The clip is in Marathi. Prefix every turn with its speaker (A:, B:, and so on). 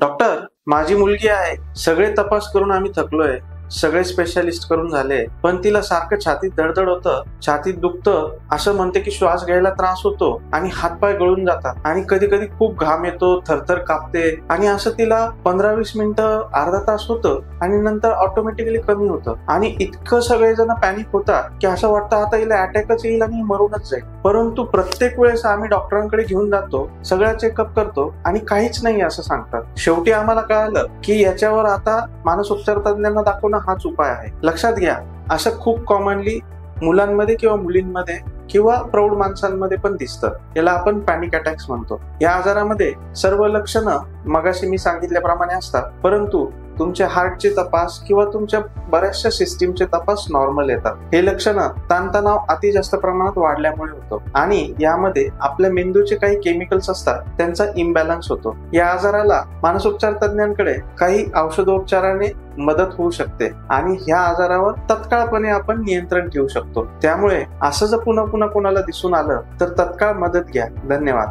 A: डॉक्टर, माझी मुलगी आहे, सगळे तपास करून आम्ही थकलोय, सगळे स्पेशालिस्ट करून झाले, पण तिला सारखं छातीत धडधड होतं, छातीत दुखतं, असं म्हणते की श्वास घ्यायला त्रास होतो आणि हातपाय गळून जातात आणि कधी कधी खूप घाम येतो, थरथर कापते आणि असं तिला 15-20 मिनिटं अर्धा तास होतं आणि नंतर ऑटोमॅटिकली कमी होतं आणि इतकं सगळेजण पॅनिक होतात की असं वाटतं आता हिला अटॅकच येईल आणि मरूनच जाईल. परंतु प्रत्येक वेळेस आम्ही डॉक्टरांकडे घेऊन जातो, सगळा चेकअप करतो आणि काहीच नाही असं सांगतात. शेवटी आम्हाला कळालं की याच्यावर आता मानसोपचार तज्ञांना दाखवणं हाच उपाय आहे. लक्षात घ्या, असं खूप कॉमनली मुलांमध्ये किंवा मुलींमध्ये किंवा प्रौढ माणसांमध्ये पण दिसतं. याला आपण पॅनिक अटॅक्स म्हणतो. या आजारामध्ये सर्व लक्षणं मगाशी मी सांगितल्याप्रमाणे असतात, परंतु तुमच्या हार्टचे तपास किंवा तुमच्या बऱ्याचशा सिस्टीमचे तपास नॉर्मल येतात. हे लक्षणं ताणतणाव अति जास्त प्रमाणात वाढल्यामुळे होतो आणि यामध्ये आपल्या मेंदूचे काही केमिकल्स असतात, त्यांचा इम्बॅलन्स होतो. या आजाराला मानसोपचार तज्ञांकडे काही औषधोपचाराने मदत होऊ शकते आणि ह्या आजारावर तत्काळपणे आपण नियंत्रण ठेवू शकतो. त्यामुळे असं जर पुन्हा पुन्हा कोणाला दिसून आलं तर तत्काळ मदत घ्या. धन्यवाद.